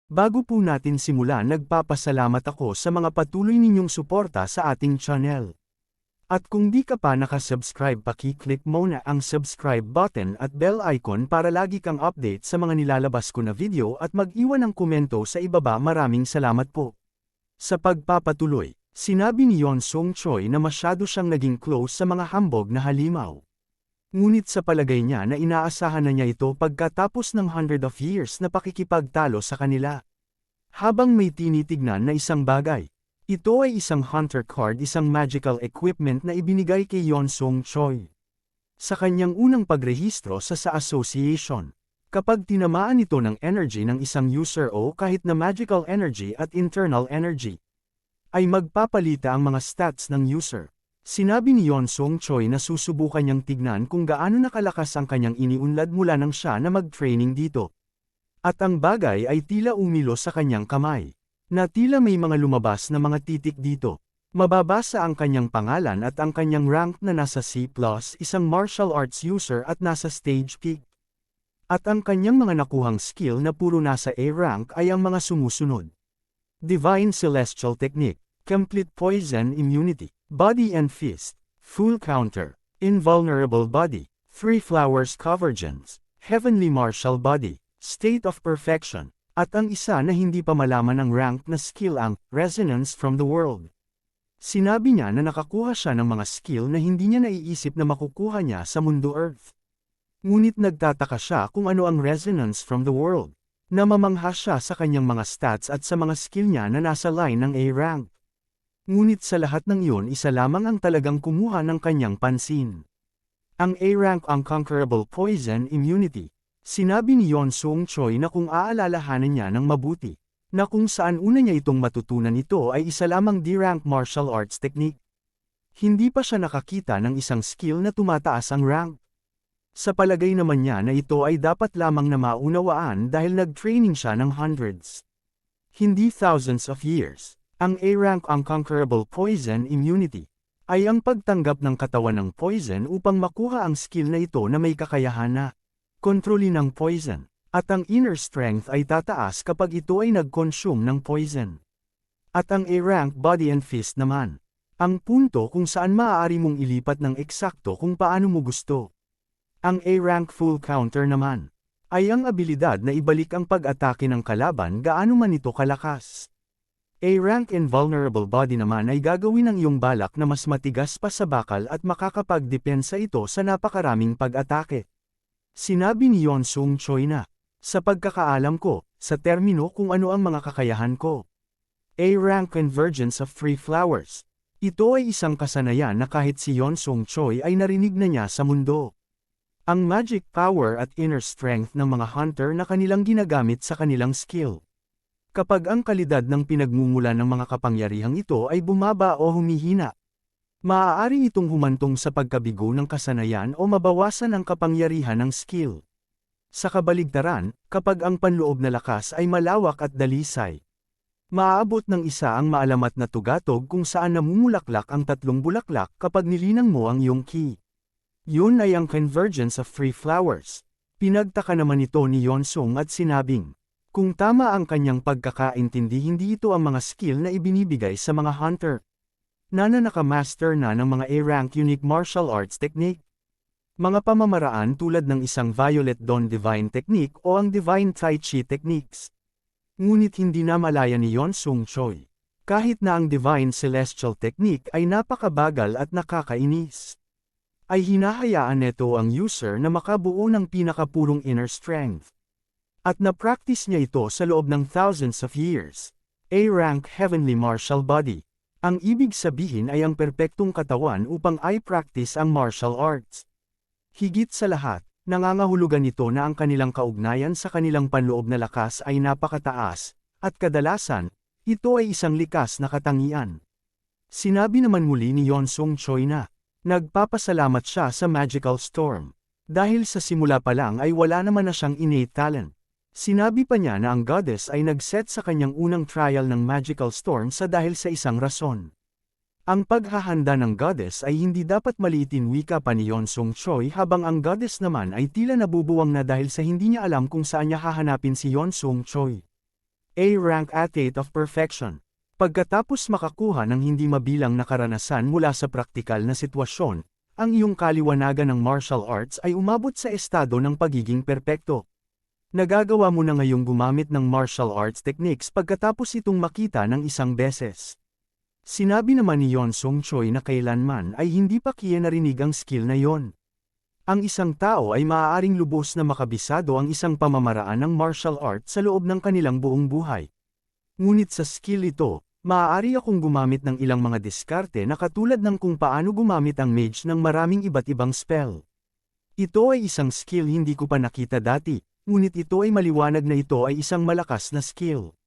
Bago po natin simulan, nagpapasalamat ako sa mga patuloy ninyong suporta sa ating channel. At kung di ka pa nakasubscribe, paki-click mo na ang subscribe button at bell icon para lagi kang update sa mga nilalabas ko na video at mag-iwan ng komento sa ibaba. Maraming salamat po. Sa pagpapatuloy, sinabi ni Yeon Song Choi na masyado siyang naging close sa mga hambog na halimaw. Ngunit sa palagay niya na inaasahan na niya ito pagkatapos ng 100 of years na pakikipagtalo sa kanila. Habang may tinitignan na isang bagay, ito ay isang hunter card, isang magical equipment na ibinigay kay Yeon Song Choi sa kanyang unang pagrehistro sa association. Kapag tinamaan ito ng energy ng isang user o kahit na magical energy at internal energy, ay magpapalita ang mga stats ng user. Sinabi ni Yeon Song Choi na susubukan niyang tignan kung gaano nakalakas ang kanyang iniunlad mula nang siya na mag-training dito. At ang bagay ay tila umilo sa kanyang kamay, na tila may mga lumabas na mga titik dito. Mababasa ang kanyang pangalan at ang kanyang rank na nasa C+, isang martial arts user at nasa stage peak. At ang kanyang mga nakuhang skill na puro nasa A rank ay ang mga sumusunod: Divine Celestial Technique, Complete Poison Immunity, Body and Fist, Full Counter, Invulnerable Body, Three Flowers Convergence, Heavenly Martial Body, State of Perfection, at ang isa na hindi pa malaman ang rank na skill ang Resonance from the World. Sinabi niya na nakakuha siya ng mga skill na hindi niya naiisip na makukuha niya sa mundo Earth. Ngunit nagtataka siya kung ano ang Resonance from the World. Namamangha siya sa kanyang mga stats at sa mga skill niya na nasa line ng A rank. Ngunit sa lahat ng iyon, isa lamang ang talagang kumuha ng kanyang pansin. Ang A-rank Unconquerable Poison Immunity. Sinabi ni Yeon Song Choi na kung aalalahanan niya ng mabuti, na kung saan una niya itong matutunan, ito ay isa lamang D-rank martial arts technique. Hindi pa siya nakakita ng isang skill na tumataas ang rank. Sa palagay naman niya na ito ay dapat lamang na maunawaan dahil nag-training siya ng hundreds, hindi thousands of years. Ang A-rank Unconquerable Poison Immunity ay ang pagtanggap ng katawan ng poison upang makuha ang skill na ito na may kakayahan na kontrolin ng poison, at ang inner strength ay tataas kapag ito ay nag-consume ng poison. At ang A-rank Body and Fist naman, ang punto kung saan maaari mong ilipat ng eksakto kung paano mo gusto. Ang A-rank Full Counter naman ay ang abilidad na ibalik ang pag-atake ng kalaban gaano man ito kalakas. A-rank Invulnerable Body naman ay gagawin ng iyong balak na mas matigas pa sa bakal at makakapagdepensa ito sa napakaraming pag-atake. Sinabi ni Yeon Song Choi na, sa pagkakaalam ko, sa termino kung ano ang mga kakayahan ko. A-rank Convergence of Three Flowers. Ito ay isang kasanayan na kahit si Yeon Song Choi ay narinig na niya sa mundo. Ang magic power at inner strength ng mga hunter na kanilang ginagamit sa kanilang skill. Kapag ang kalidad ng pinagmumulan ng mga kapangyarihang ito ay bumaba o humihina, maaari itong humantong sa pagkabigo ng kasanayan o mabawasan ang kapangyarihan ng skill. Sa kabaligtaran, kapag ang panloob na lakas ay malawak at dalisay, maaabot ng isa ang maalamat na tugatog kung saan namumulaklak ang tatlong bulaklak kapag nilinang mo ang iyong ki. Yun ay ang Convergence of Three Flowers. Pinagtaka naman ito ni Yeon Song at sinabing, kung tama ang kanyang pagkakaintindi, hindi ito ang mga skill na ibinibigay sa mga hunter na nakamaster na ng mga A-rank unique martial arts technique. Mga pamamaraan tulad ng isang Violet Dawn Divine Technique o ang Divine Tai Chi Techniques. Ngunit hindi na malaya ni Yeon Song Choi, kahit na ang Divine Celestial Technique ay napakabagal at nakakainis, ay hinahayaan nito ang user na makabuo ng pinakapurong inner strength. At na-practice niya ito sa loob ng thousands of years. A-rank Heavenly Martial Body. Ang ibig sabihin ay ang perpektong katawan upang i-practice ang martial arts. Higit sa lahat, nangangahulugan ito na ang kanilang kaugnayan sa kanilang panloob na lakas ay napakataas, at kadalasan, ito ay isang likas na katangian. Sinabi naman muli ni Yeon Song Choi na, nagpapasalamat siya sa Magical Storm. Dahil sa simula pa lang ay wala naman na siyang innate talent. Sinabi pa niya na ang goddess ay nag-set sa kanyang unang trial ng Magical Storm dahil sa isang rason. Ang paghahanda ng goddess ay hindi dapat maliitin, wika pa ni Yeon Song Choi, habang ang goddess naman ay tila nabubuwang na dahil sa hindi niya alam kung saan niya hahanapin si Yeon Song Choi. A-rank athlete of perfection. Pagkatapos makakuha ng hindi mabilang na karanasan mula sa praktikal na sitwasyon, ang iyong kaliwanagan ng martial arts ay umabot sa estado ng pagiging perpekto. Nagagawa mo na ngayong gumamit ng martial arts techniques pagkatapos itong makita ng isang beses. Sinabi naman ni Yeon Sung Choi na kailanman ay hindi pa kiya narinig ang skill na yon. Ang isang tao ay maaaring lubos na makabisado ang isang pamamaraan ng martial art sa loob ng kanilang buong buhay. Ngunit sa skill ito, maaari akong gumamit ng ilang mga diskarte na katulad ng kung paano gumamit ang mage ng maraming iba't ibang spell. Ito ay isang skill hindi ko pa nakita dati, ngunit ito ay maliwanag na ito ay isang malakas na skill.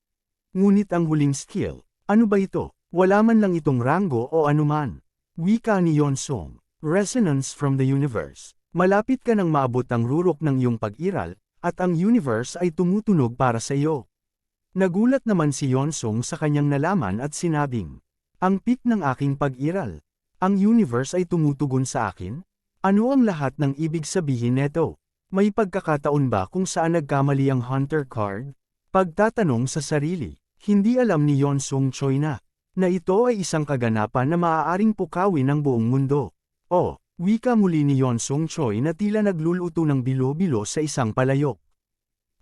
Ngunit ang huling skill, ano ba ito? Wala man lang itong ranggo o anuman. Wika ni Yeon Sung, Resonance from the Universe. Malapit ka nang maabot ang rurok ng iyong pag-iral, at ang universe ay tumutunog para sa iyo. Nagulat naman si Yeon Sung sa kanyang nalaman at sinabing, ang peak ng aking pag-iral. Ang universe ay tumutugon sa akin? Ano ang lahat ng ibig sabihin neto? May pagkakataon ba kung saan nagkamali ang hunter card? Pagtatanong sa sarili, hindi alam ni Yeon Sung Choi na ito ay isang kaganapan na maaaring pukawin ng buong mundo. Wika muli ni Yeon Sung Choi na tila nagluluto ng bilo-bilo sa isang palayok.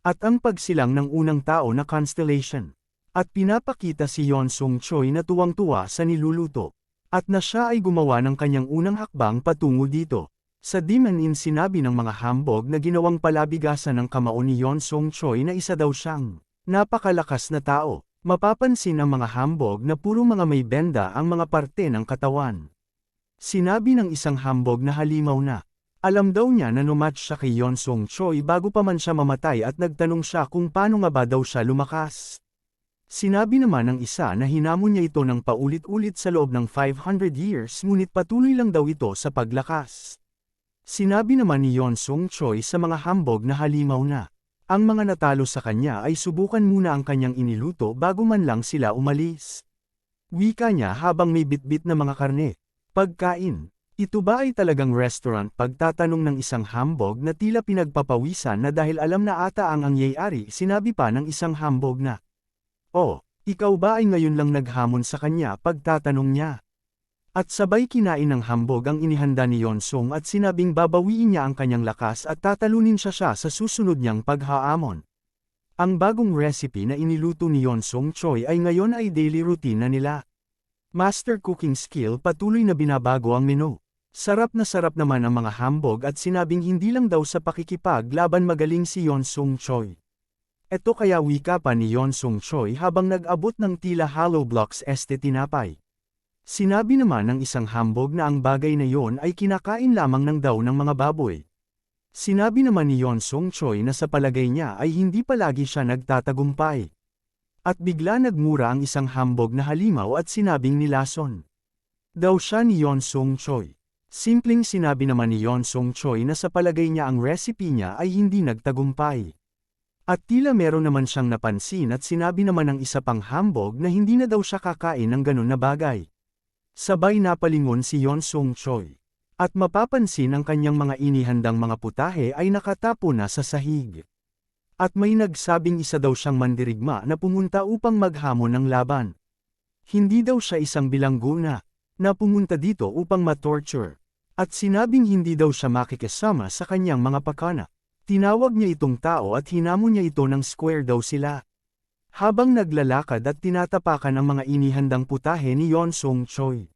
At ang pagsilang ng unang tao na constellation. At pinapakita si Yeon Sung Choi na tuwang-tuwa sa niluluto. At na siya ay gumawa ng kanyang unang hakbang patungo dito. Sa Demon Inn sinabi ng mga hambog na ginawang palabigasan ng kamao ni Yeon Sung Choi na isa daw siyang napakalakas na tao. Mapapansin ang mga hambog na puro mga may benda ang mga parte ng katawan. Sinabi ng isang hambog na halimaw na, alam daw niya na numatch siya kay Yeon Sung Choi bago pa man siya mamatay at nagtanong siya kung paano nga ba daw siya lumakas. Sinabi naman ng isa na hinamon niya ito ng paulit-ulit sa loob ng 500 years ngunit patuloy lang daw ito sa paglakas. Sinabi naman ni Yeon Sung Choi sa mga hambog na halimaw na, ang mga natalo sa kanya ay subukan muna ang kanyang iniluto bago man lang sila umalis. Wika niya habang may bitbit na mga karne. Pagkain. Ito ba ay talagang restaurant? Pagtatanong ng isang hambog na tila pinagpapawisan na dahil alam na ata ang nangyayari, sinabi pa ng isang hambog na, ikaw ba ay ngayon lang naghamon sa kanya? Pagtatanong niya. At sabay kinain ng hambog ang inihanda ni Yeon Sung at sinabing babawiin niya ang kanyang lakas at tatalunin siya sa susunod niyang paghaamon. Ang bagong recipe na iniluto ni Yeon Sung Choi ay ngayon ay daily routine na nila. Master cooking skill, patuloy na binabago ang menu. Sarap naman ang mga hambog at sinabing hindi lang daw sa pakikipaglaban magaling si Yeon Sung Choi. Ito kaya wika pa ni Yeon Sung Choi habang nag-abot ng tila hollow blocks tinapay. Sinabi naman ng isang hambog na ang bagay na yon ay kinakain lamang ng daw ng mga baboy. Sinabi naman ni Yeon Sung Choi na sa palagay niya ay hindi palagi siya nagtatagumpay. At bigla nagmura ang isang hambog na halimaw at sinabing nilason daw siya ni Yeon Sung Choi. Simpleng sinabi naman ni Yeon Sung Choi na sa palagay niya ang recipe niya ay hindi nagtagumpay. At tila meron naman siyang napansin at sinabi naman ng isa pang hambog na hindi na daw siya kakain ng ganun na bagay. Sabay napalingon si Yeon Sung Choi. At mapapansin ang kanyang mga inihandang mga putahe ay nakatapo na sa sahig. At may nagsabing isa daw siyang mandirigma na pumunta upang maghamon ng laban. Hindi daw siya isang bilanggo na pumunta dito upang ma-torture. At sinabing hindi daw siya makikisama sa kanyang mga pakana. Tinawag niya itong tao at hinamon niya ito ng square daw sila. Habang naglalakad at tinatapakan ang mga inihandang putahe ni Yeon Sung Choi.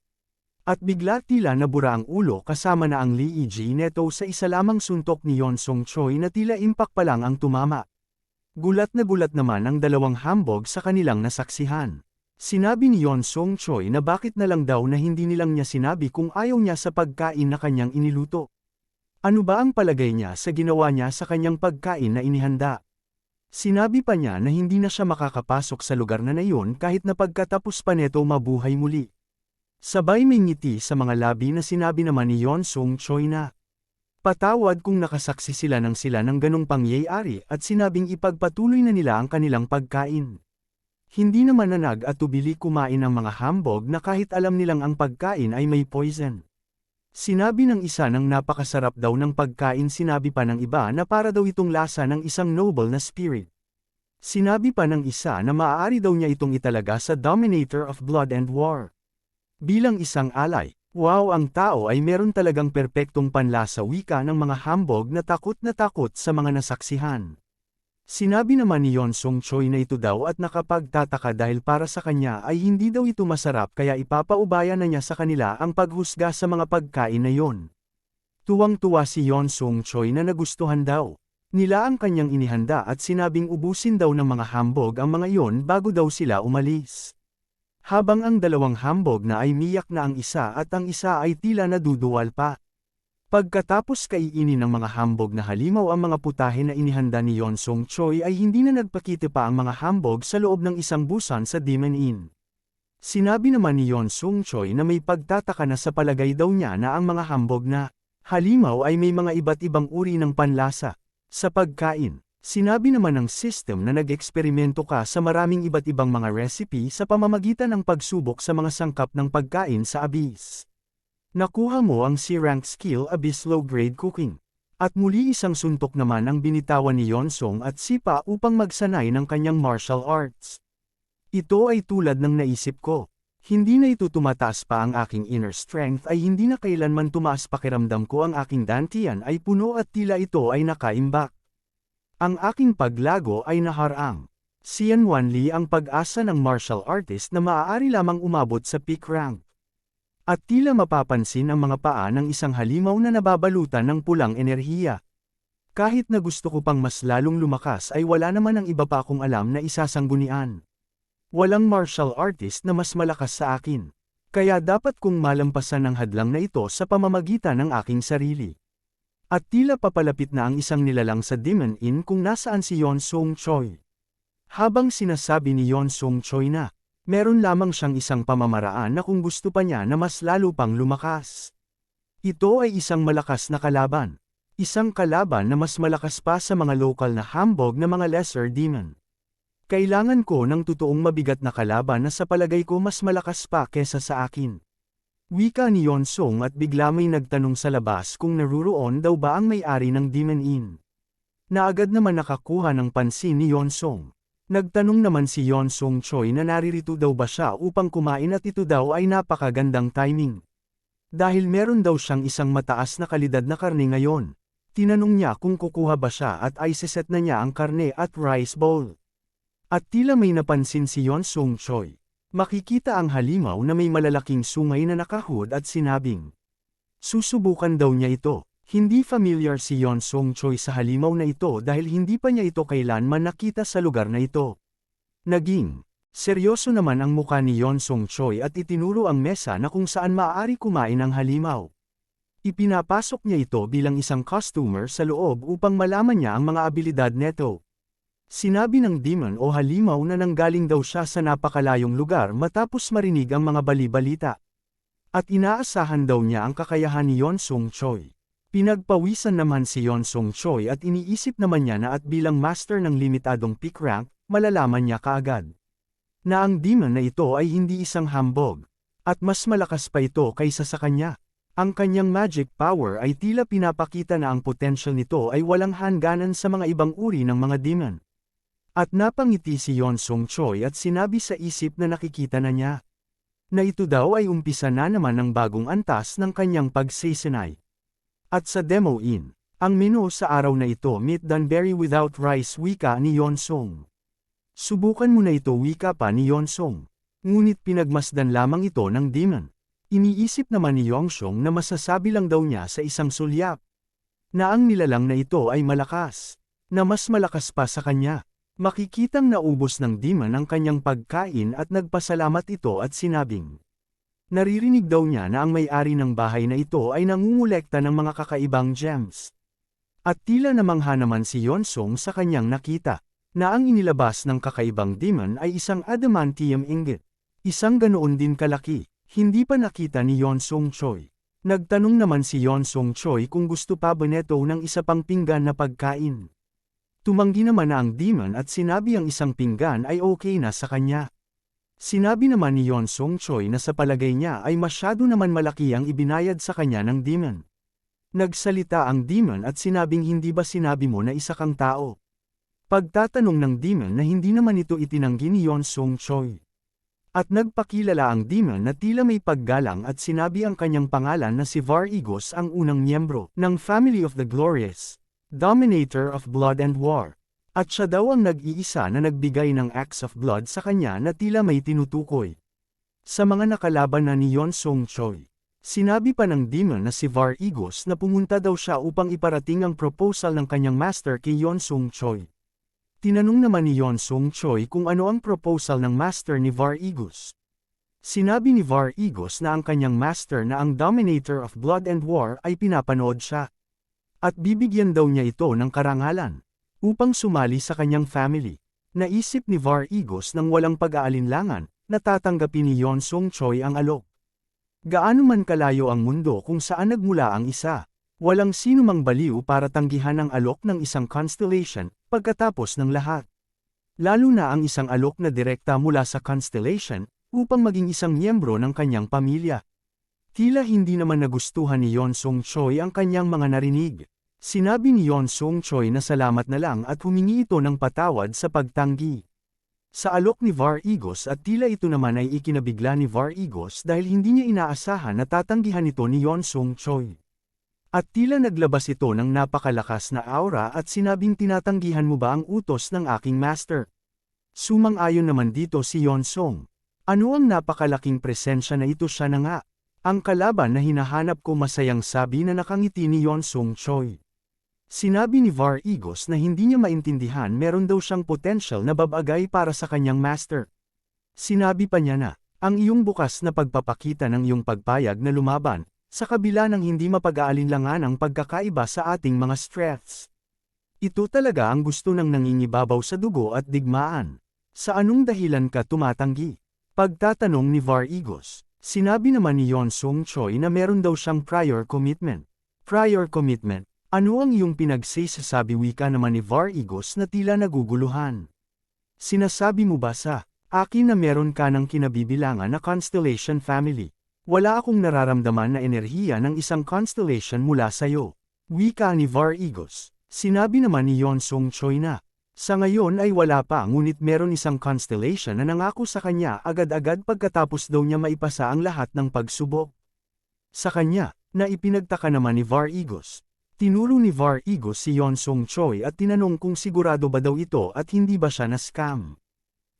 At bigla tila nabura ang ulo kasama na ang liig neto sa isa lamang suntok ni Yeon Sung Choi na tila impact pa lang ang tumama. Gulat naman ang dalawang hambog sa kanilang nasaksihan. Sinabi ni Yeon Sung Choi na bakit na lang daw na hindi nilang niya sinabi kung ayaw niya sa pagkain na kanyang iniluto. Ano ba ang palagay niya sa ginawa niya sa kanyang pagkain na inihanda? Sinabi pa niya na hindi na siya makakapasok sa lugar na iyon kahit na pagkatapos pa neto mabuhay muli. Sabay may ngiti sa mga labi na sinabi naman ni Yeon Sung Choi na patawad kung nakasaksi sila ng ganong pangyayari at sinabing ipagpatuloy na nila ang kanilang pagkain. Hindi naman na nag-atubili kumain ang mga hambog na kahit alam nilang ang pagkain ay may poison. Sinabi ng isa ng napakasarap daw ng pagkain, sinabi pa ng iba na para daw itong lasa ng isang noble na spirit. Sinabi pa ng isa na maaari daw niya itong italaga sa Dominator of Blood and War. Bilang isang alay, wow, ang tao ay meron talagang perpektong panlasa wika ng mga hambog na takot sa mga nasaksihan. Sinabi naman ni Yon Song Choi na ito daw at nakapagtataka dahil para sa kanya ay hindi daw ito masarap kaya ipapaubaya na niya sa kanila ang paghusga sa mga pagkain na yon. Tuwang-tuwa si Yon Song Choi na nagustuhan daw nila ang kanyang inihanda at sinabing ubusin daw ng mga hambog ang mga yon bago daw sila umalis. Habang ang dalawang hambog na ay miyak na ang isa at ang isa ay tila naduduwal pa. Pagkatapos kainin ng mga hambog na halimaw ang mga putahe na inihanda ni Yon Song Choi ay hindi na nagpakita pa ang mga hambog sa loob ng isang busan sa Demon Inn. Sinabi naman ni Yon Song Choi na may pagtataka na sa palagay daw niya na ang mga hambog na halimaw ay may mga iba't ibang uri ng panlasa. Sa pagkain, sinabi naman ng system na nag-eksperimento ka sa maraming iba't ibang mga recipe sa pamamagitan ng pagsubok sa mga sangkap ng pagkain sa Abyss. Nakuha mo ang C-rank skill Abyss Low Grade Cooking. At muli isang suntok naman ang binitawan ni Yon Song at Sipa upang magsanay ng kanyang martial arts. Ito ay tulad ng naisip ko. Hindi na ito tumataas pa ang aking inner strength ay hindi na kailanman tumaas pakiramdam ko ang aking dantian ay puno at tila ito ay nakaimbak. Ang aking paglago ay naharang. Xian Wanli ang pag-asa ng martial artist na maaari lamang umabot sa peak rank. At tila mapapansin ang mga paa ng isang halimaw na nababalutan ng pulang enerhiya. Kahit na gusto ko pang mas lalong lumakas ay wala naman ang iba pa akong alam na isasanggunian. Walang martial artist na mas malakas sa akin. Kaya dapat kong malampasan ang hadlang na ito sa pamamagitan ng aking sarili. At tila papalapit na ang isang nilalang sa Demon Inn kung nasaan si Yon Song Choi. Habang sinasabi ni Yon Song Choi na, meron lamang siyang isang pamamaraan na kung gusto pa niya na mas lalo pang lumakas. Ito ay isang malakas na kalaban. Isang kalaban na mas malakas pa sa mga lokal na hambog na mga lesser demon. Kailangan ko ng totoong mabigat na kalaban na sa palagay ko mas malakas pa kesa sa akin. Wika ni Yon Song at bigla may nagtanong sa labas kung naruroon daw ba ang may-ari ng Demon Inn. Naagad naman nakakuha ng pansin ni Yon Song. Nagtanong naman si Yon Song Choi na naririto daw ba siya upang kumain at ito daw ay napakagandang timing. Dahil meron daw siyang isang mataas na kalidad na karne ngayon. Tinanong niya kung kukuha ba siya at ay siset na niya ang karne at rice bowl. At tila may napansin si Yon Song Choi. Makikita ang halimaw na may malalaking sungay na nakahud at sinabing. Susubukan daw niya ito. Hindi familiar si Yon Song Choi sa halimaw na ito dahil hindi pa niya ito kailanman nakita sa lugar na ito. Naging seryoso naman ang muka ni Yon Song Choi at itinuro ang mesa na kung saan maaari kumain ang halimaw. Ipinapasok niya ito bilang isang customer sa loob upang malaman niya ang mga abilidad neto. Sinabi ng demon o halimaw na nanggaling daw siya sa napakalayong lugar matapos marinig ang mga bali-balita. At inaasahan daw niya ang kakayahan ni Yon Song Choi. Pinagpawisan naman si Yon Song Choi at iniisip naman niya na at bilang master ng limitadong peak rank, malalaman niya kaagad na ang demon na ito ay hindi isang hambog, at mas malakas pa ito kaysa sa kanya. Ang kanyang magic power ay tila pinapakita na ang potential nito ay walang hangganan sa mga ibang uri ng mga demon. At napangiti si Yon Song Choi at sinabi sa isip na nakikita na niya na ito daw ay umpisa na naman ng bagong antas ng kanyang pagsisinay. At sa Demo Inn, ang menu sa araw na ito meat Dunberry without rice wika ni Yon Song. Subukan mo na ito wika pa ni Yon Song. Ngunit pinagmasdan lamang ito ng demon. Iniisip naman ni Yong Song na masasabi lang daw niya sa isang sulyap na ang nilalang na ito ay malakas, na mas malakas pa sa kanya. Makikitang naubos ng demon ang kanyang pagkain at nagpasalamat ito at sinabing. Naririnig daw niya na ang may-ari ng bahay na ito ay nangungulekta ng mga kakaibang gems. At tila namangha naman si Yon Song sa kanyang nakita, na ang inilabas ng kakaibang demon ay isang adamantium ingot. Isang ganoon din kalaki, hindi pa nakita ni Yon Song Choi. Nagtanong naman si Yon Song Choi kung gusto pa ba neto ng isa pang pinggan na pagkain. Tumanggi naman na ang demon at sinabi ang isang pinggan ay okay na sa kanya. Sinabi naman ni Yon Song Choi na sa palagay niya ay masyado naman malaki ang ibinayad sa kanya ng demon. Nagsalita ang demon at sinabing hindi ba sinabi mo na isa kang tao? Pagtatanong ng demon na hindi naman ito itinanggi ni Yeon Sung Choi. At nagpakilala ang demon na tila may paggalang at sinabi ang kanyang pangalan na si Var-Igos ang unang miyembro ng Family of the Glorious, Dominator of Blood and War. At siya daw ang nag-iisa na nagbigay ng acts of blood sa kanya na tila may tinutukoy sa mga nakalaban na ni Yeon Sung Choi. Sinabi pa ng demon na si Var-Igos na pumunta daw siya upang iparating ang proposal ng kanyang master kay Yeon Sung Choi. Tinanong naman ni Yeon Sung Choi kung ano ang proposal ng master ni Var-Igos. Sinabi ni Var-Igos na ang kanyang master na ang Dominator of Blood and War ay pinapanood siya. At bibigyan daw niya ito ng karangalan upang sumali sa kanyang family. Naisip ni Var-Igos nang walang pag-aalinlangan na tatanggapin ni Yeon Sung Choi ang alok. Gaano man kalayo ang mundo kung saan nagmula ang isa, walang sino mang baliw para tanggihan ang alok ng isang constellation pagkatapos ng lahat. Lalo na ang isang alok na direkta mula sa constellation upang maging isang miyembro ng kanyang pamilya. Tila hindi naman nagustuhan ni Yeon Sung Choi ang kanyang mga narinig. Sinabi ni Yeon Sung Choi na salamat na lang at humingi ito ng patawad sa pagtanggi sa alok ni Var-Igos at tila ito naman ay ikinabigla ni Var-Igos dahil hindi niya inaasahan na tatanggihan ito ni Yeon Sung Choi. At tila naglabas ito ng napakalakas na aura at sinabing tinatanggihan mo ba ang utos ng aking master? Sumang-ayon naman dito si Yeon Sung. Ano ang napakalaking presensya na ito siya na nga? Ang kalaban na hinahanap ko masayang sabi na nakangiti ni Yeon Sung Choi. Sinabi ni Var-Igos na hindi niya maintindihan meron daw siyang potential na babagay para sa kanyang master. Sinabi pa niya na, ang iyong bukas na pagpapakita ng iyong pagpayag na lumaban, sa kabila ng hindi mapag-aalinlangan ang pagkakaiba sa ating mga strengths. Ito talaga ang gusto ng nangingibabaw sa dugo at digmaan. Sa anong dahilan ka tumatanggi? Pagtatanong ni Var-Igos, sinabi naman ni Yeon Sung Choi na meron daw siyang prior commitment. Prior commitment? Ano ang iyong pinagsasabi wika naman ni Var-Igos na tila naguguluhan? Sinasabi mo ba sa akin na meron ka ng kinabibilangan na constellation family? Wala akong nararamdaman na enerhiya ng isang constellation mula sa'yo. Wika ni Var-Igos. Sinabi naman ni Yeon Sung Choi na, sa ngayon ay wala pa ngunit meron isang constellation na nangako sa kanya agad-agad pagkatapos daw niya maipasa ang lahat ng pagsubok. Sa kanya, na ipinagtaka naman ni Var-Igos. Tinuro ni Var-Igos si Yeon Sung Choi at tinanong kung sigurado ba daw ito at hindi ba siya na-scam.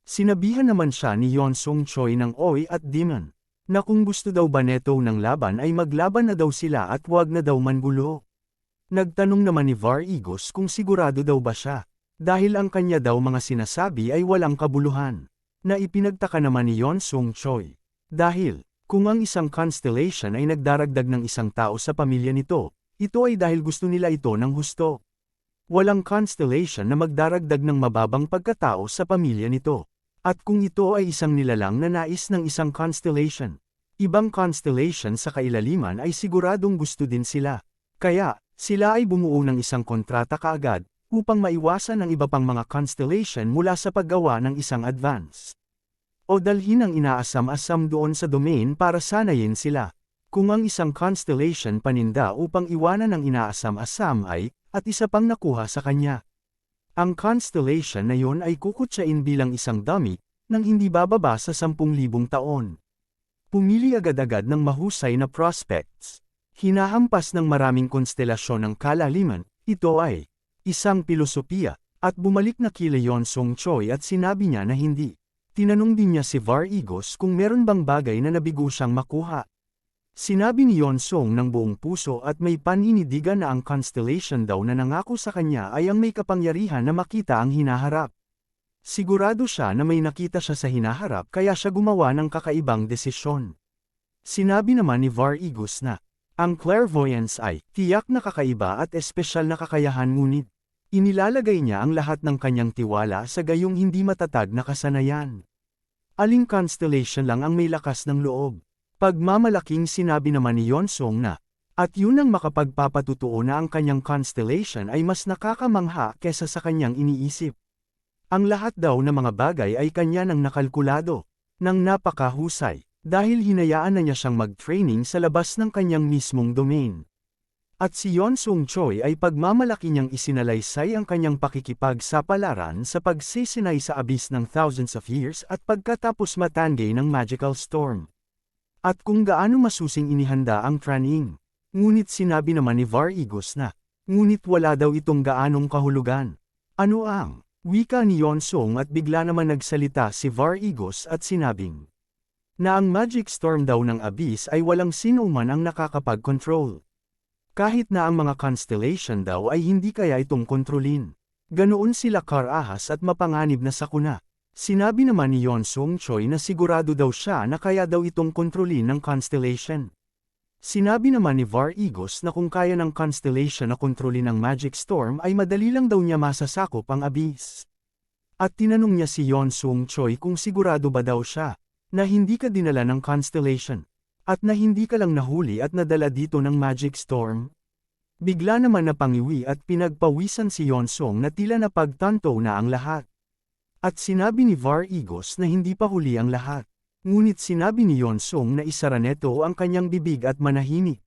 Sinabihan naman siya ni Yeon Sung Choi ng Oi at Demon na kung gusto daw ba neto ng laban ay maglaban na daw sila at wag na daw mangulo. Nagtanong naman ni Var-Igos kung sigurado daw ba siya, dahil ang kanya daw mga sinasabi ay walang kabuluhan. Na ipinagtaka naman ni Yeon Sung Choi. Dahil, kung ang isang constellation ay nagdaragdag ng isang tao sa pamilya nito, ito ay dahil gusto nila ito ng husto. Walang constellation na magdaragdag ng mababang pagkatao sa pamilya nito. At kung ito ay isang nilalang na nais ng isang constellation, ibang constellation sa kailaliman ay siguradong gusto din sila. Kaya, sila ay bumuo ng isang kontrata kaagad, upang maiwasan ang iba pang mga constellation mula sa paggawa ng isang advance. O dalhin ang inaasam-asam doon sa domain para sanayin sila. Kung ang isang constellation paninda upang iwanan ang inaasam-asam ay, at isa pang nakuha sa kanya. Ang constellation na yon ay kukutsain bilang isang dummy, nang hindi bababa sa 10,000 taon. Pumili agad-agad ng mahusay na prospects. Hinahampas ng maraming konstelasyon ng kalaliman, ito ay isang pilosopiya, at bumalik na kila Yeon Sung Choi at sinabi niya na hindi. Tinanong din niya si Var-Igos kung meron bang bagay na nabigo siyang makuha. Sinabi ni Yeon Sung ng buong puso at may panindigan na ang constellation daw na nangako sa kanya ay ang may kapangyarihan na makita ang hinaharap. Sigurado siya na may nakita siya sa hinaharap kaya siya gumawa ng kakaibang desisyon. Sinabi naman ni Var-Igos na, ang clairvoyance ay tiyak na kakaiba at espesyal na kakayahan ngunit inilalagay niya ang lahat ng kanyang tiwala sa gayong hindi matatag na kasanayan. Aling constellation lang ang may lakas ng loob? Pagmamalaking sinabi naman ni Yeon Sung na, at yun ang makapagpapatutuo na ang kanyang constellation ay mas nakakamangha kesa sa kanyang iniisip. Ang lahat daw na mga bagay ay kanya nang nakalkulado, nang napakahusay, dahil hinayaan na niya siyang mag-training sa labas ng kanyang mismong domain. At si Yeon Sung Choi ay pagmamalaki niyang isinalaysay ang kanyang pakikipagsapalaran sa pagsisinay sa abyss ng thousands of years at pagkatapos matangay ng magical storm. At kung gaano masusing inihanda ang training. Ngunit sinabi naman ni Var Igos na, ngunit wala daw itong gaanong kahulugan. Ano ang wika ni Yeon Sung at bigla naman nagsalita si Var Igos at sinabing na ang magic storm daw ng abyss ay walang sino man ang nakakapag-control. Kahit na ang mga constellation daw ay hindi kaya itong kontrolin. Ganoon sila karahas at mapanganib na sakuna. Sinabi naman ni Yeon Sung Choi na sigurado daw siya na kaya daw itong kontrolin ng constellation. Sinabi naman ni Var Igos na kung kaya ng constellation na kontrolin ang magic storm ay madali lang daw niya masasakop ang abyss. At tinanong niya si Yeon Sung Choi kung sigurado ba daw siya na hindi ka dinala ng constellation. At na hindi ka lang nahuli at nadala dito ng magic storm? Bigla naman napangiwi at pinagpawisan si Yeon Sung na tila napagtanto na ang lahat. At sinabi ni Var Igos na hindi pa huli ang lahat. Ngunit sinabi ni Yeon Sung na isara neto ang kanyang bibig at manahimik.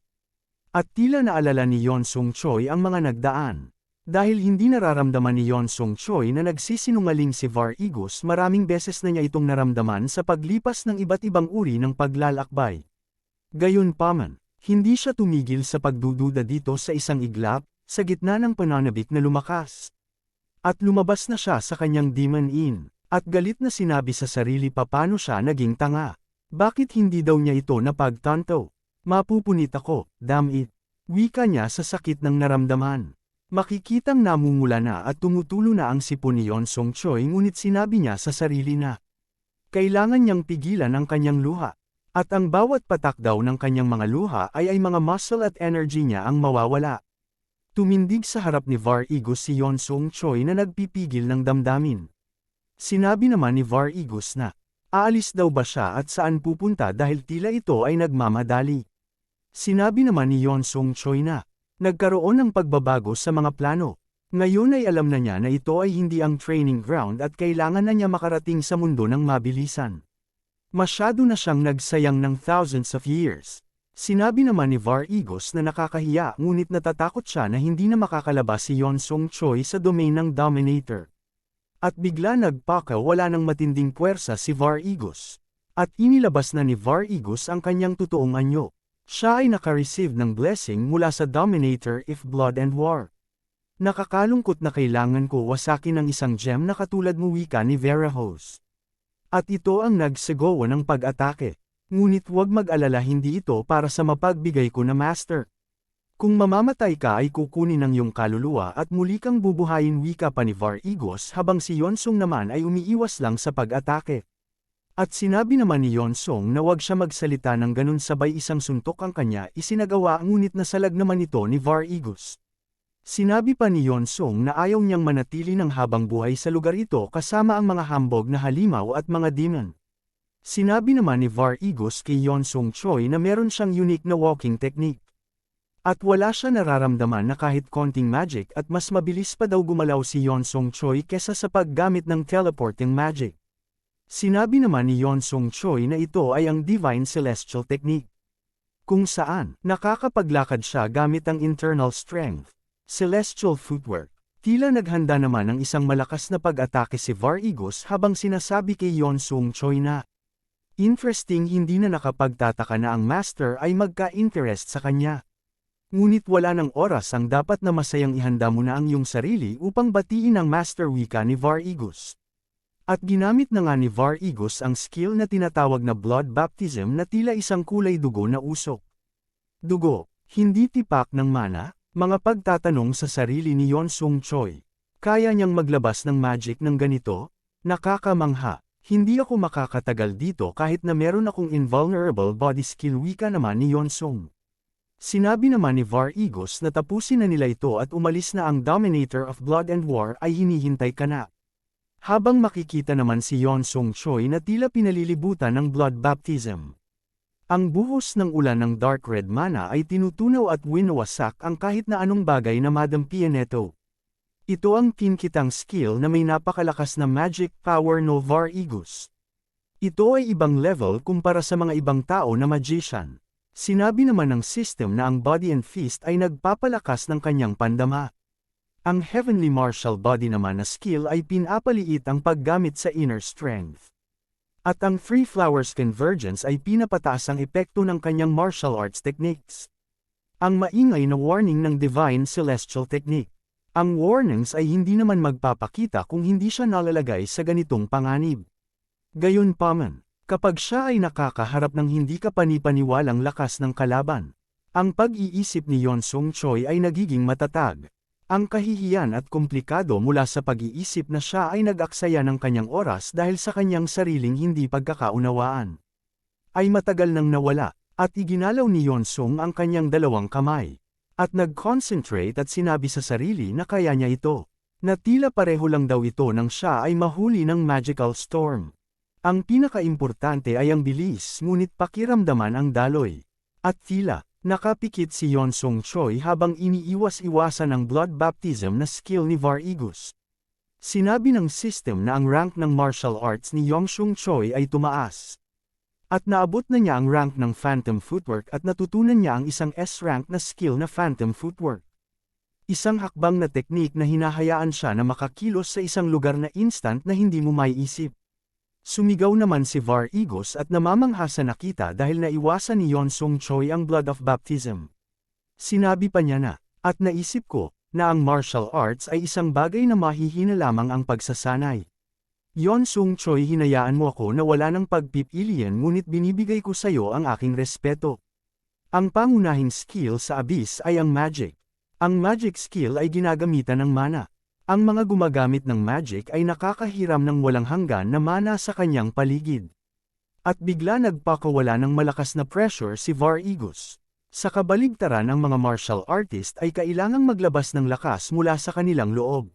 At tila naalala ni Yeon Sung Choi ang mga nagdaan. Dahil hindi nararamdaman ni Yeon Sung Choi na nagsisinungaling si Var Igos, maraming beses na niya itong naramdaman sa paglipas ng iba't ibang uri ng paglalakbay. Gayunpaman, hindi siya tumigil sa pagdududa dito sa isang iglap, sa gitna ng pananabik na lumakas. At lumabas na siya sa kanyang demon inn, at galit na sinabi sa sarili paano siya naging tanga. Bakit hindi daw niya ito napagtanto? Mapupunit ako, damn it. Wika niya sa sakit ng naramdaman. Makikitang namumula na at tumutulo na ang sipon ni Yeon Sung Choi, ngunit sinabi niya sa sarili na kailangan niyang pigilan ang kanyang luha. At ang bawat patak daw ng kanyang mga luha ay mga muscle at energy niya ang mawawala. Tumindig sa harap ni Var Igos si Yeon Sung Choi na nagpipigil ng damdamin. Sinabi naman ni Var Igos na, aalis daw ba siya at saan pupunta dahil tila ito ay nagmamadali. Sinabi naman ni Yeon Sung Choi na, nagkaroon ng pagbabago sa mga plano. Ngayon ay alam na niya na ito ay hindi ang training ground at kailangan na niya makarating sa mundo ng mabilisan. Masyado na siyang nagsayang ng thousands of years. Sinabi naman ni Var Igos na nakakahiya ngunit natatakot siya na hindi na makakalabas si Yeon Sung Choi sa domain ng Dominator. At bigla nagpakawala ng matinding puwersa si Var Igos. At inilabas na ni Var Igos ang kanyang totoong anyo. Siya ay nakareceive ng blessing mula sa Dominator if Blood and War. Nakakalungkot na kailangan ko wasakin ng isang gem na katulad mo, wika ni Verahos. At ito ang nagsagawa ng pag-atake. Ngunit huwag mag-alala, hindi ito para sa mapagbigay ko na master. Kung mamamatay ka ay kukunin ng iyong kaluluwa at muli kang bubuhayin, wika pa ni Var Igos habang si Yeon Sung naman ay umiiwas lang sa pag-atake. At sinabi naman ni Yeon Sung na huwag siya magsalita ng ganun, sabay isang suntok ang kanya isinagawa, ngunit nasalag naman ito ni Var Igos. Sinabi pa ni Yeon Sung na ayaw niyang manatili ng habang buhay sa lugar ito kasama ang mga hambog na halimaw at mga demon. Sinabi naman ni Var Igos kay Yeon Sung Choi na meron siyang unique na walking technique. At wala siya nararamdaman na kahit konting magic at mas mabilis pa daw gumalaw si Yeon Sung Choi kesa sa paggamit ng teleporting magic. Sinabi naman ni Yeon Sung Choi na ito ay ang Divine Celestial Technique. Kung saan, nakakapaglakad siya gamit ang internal strength. Celestial footwork. Tila naghanda naman ng isang malakas na pag-atake si Var Igos habang sinasabi kay Yeon Sung Choi na interesting, hindi na nakapagtataka na ang master ay magka-interest sa kanya. Ngunit wala ng oras ang dapat na masayang ihanda mo na ang iyong sarili upang batiin ang master, wika ni Var Igos. At ginamit na nga ni Var Igos ang skill na tinatawag na blood baptism na tila isang kulay dugo na usok. Dugo, hindi tipak ng mana? Mga pagtatanong sa sarili ni Yeon Sung Choi. Kaya niyang maglabas ng magic ng ganito? Nakakamangha. Hindi ako makakatagal dito kahit na meron akong invulnerable body skill, wika naman ni Yeon Sung. Sinabi naman ni Var Igos na tapusin na nila ito at umalis na ang Dominator of Blood and War ay hinihintay ka na. Habang makikita naman si Yeon Sung Choi na tila pinalilibutan ng blood baptism. Ang buhos ng ulan ng dark red mana ay tinutunaw at winawasak ang kahit na anong bagay na madampian nito. Ito ang kinkitang skill na may napakalakas na magic power no Var Igos. Ito ay ibang level kumpara sa mga ibang tao na magician. Sinabi naman ng system na ang body and fist ay nagpapalakas ng kanyang pandama. Ang Heavenly Martial Body naman na skill ay pinapaliit ang paggamit sa inner strength. At ang Three Flowers Convergence ay pinapataas ang epekto ng kanyang martial arts techniques. Ang maingay na warning ng Divine Celestial Technique. Ang warnings ay hindi naman magpapakita kung hindi siya nalalagay sa ganitong panganib. Gayunpaman, kapag siya ay nakakaharap ng hindi kapanipaniwalang lakas ng kalaban, ang pag-iisip ni Yonsung Choi ay nagiging matatag. Ang kahihiyan at komplikado mula sa pag-iisip na siya ay nag-aksaya ng kanyang oras dahil sa kanyang sariling hindi pagkakaunawaan. Ay matagal nang nawala, at iginalaw ni Yonsung ang kanyang dalawang kamay. At nag-concentrate at sinabi sa sarili na kaya niya ito. Na tila pareho lang daw ito nang siya ay mahuli ng magical storm. Ang pinakaimportante ay ang bilis ngunit pakiramdaman ang daloy. At tila, nakapikit si Yonsung Choi habang iniiwas-iwasan ang blood baptism na skill ni Var-Igus. Sinabi ng system na ang rank ng martial arts ni Yonsung Choi ay tumaas. At naabot na niya ang rank ng Phantom Footwork at natutunan niya ang isang S-rank na skill na Phantom Footwork. Isang hakbang na teknik na hinahayaan siya na makakilos sa isang lugar na instant na hindi mo maiisip. Sumigaw naman si Var-Igus at namamangha sa nakita dahil naiwasan ni Yonsung Choi ang blood of baptism. Sinabi pa niya na, at naisip ko, na ang martial arts ay isang bagay na mahihina lamang ang pagsasanay. Yonsung Choi, hinayaan mo ako na wala ng pagpipilian ngunit binibigay ko sa iyo ang aking respeto. Ang pangunahing skill sa Abyss ay ang magic. Ang magic skill ay ginagamitan ng mana. Ang mga gumagamit ng magic ay nakakahiram ng walang hanggan na mana sa kanyang paligid. At bigla nagpakawala ng malakas na pressure si Var-Igus. Sa kabaligtaran, ang mga martial artist ay kailangang maglabas ng lakas mula sa kanilang loob.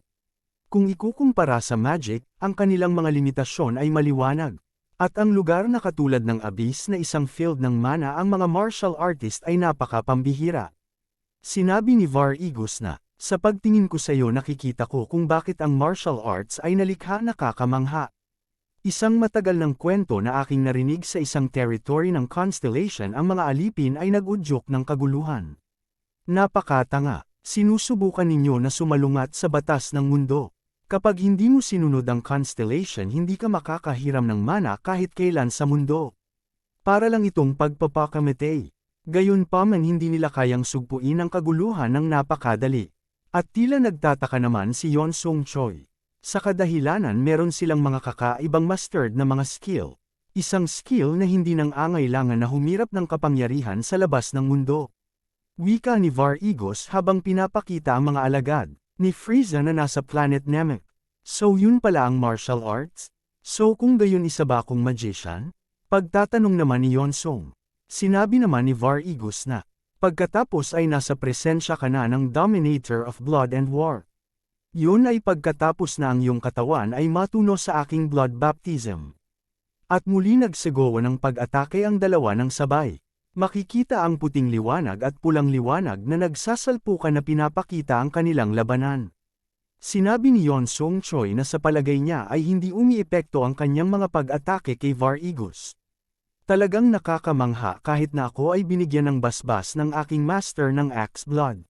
Kung ikukumpara sa magic, ang kanilang mga limitasyon ay maliwanag. At ang lugar na katulad ng Abyss na isang field ng mana, ang mga martial artist ay napakapambihira. Sinabi ni Var-Igus na, sa pagtingin ko sa iyo nakikita ko kung bakit ang martial arts ay nalikha nakakamangha. Isang matagal ng kwento na aking narinig sa isang territory ng constellation, ang mga alipin ay nag-udyok ng kaguluhan. Napakatanga, sinusubukan ninyo na sumalungat sa batas ng mundo. Kapag hindi mo sinunod ang constellation, hindi ka makakahiram ng mana kahit kailan sa mundo. Para lang itong pagpapakamete. Gayunpaman hindi nila kayang sugpuin ang kaguluhan ng napakadali. At tila nagtataka naman si Yonsung Choi. Sa kadahilanan meron silang mga kakaibang mastered na mga skill. Isang skill na hindi nang angailangan na humirap ng kapangyarihan sa labas ng mundo. Wika ni Var-Igus habang pinapakita ang mga alagad ni Frieza na nasa planet Namek. So yun pala ang martial arts? So kung gayon isa ba akong magician? Pagtatanong naman ni Yonsung. Sinabi naman ni Var-Igus na, pagkatapos ay nasa presensya ka na ng Dominator of Blood and War. Yun ay pagkatapos na ang iyong katawan ay matuno sa aking blood baptism. At muli nagsigawan ng pag-atake ang dalawa ng sabay. Makikita ang puting liwanag at pulang liwanag na nagsasalpukan na pinapakita ang kanilang labanan. Sinabi ni Yonsung Choi na sa palagay niya ay hindi umiepekto ang kanyang mga pag-atake kay Var-Igus. Talagang nakakamangha kahit na ako ay binigyan ng basbas ng aking master ng Axe Blood.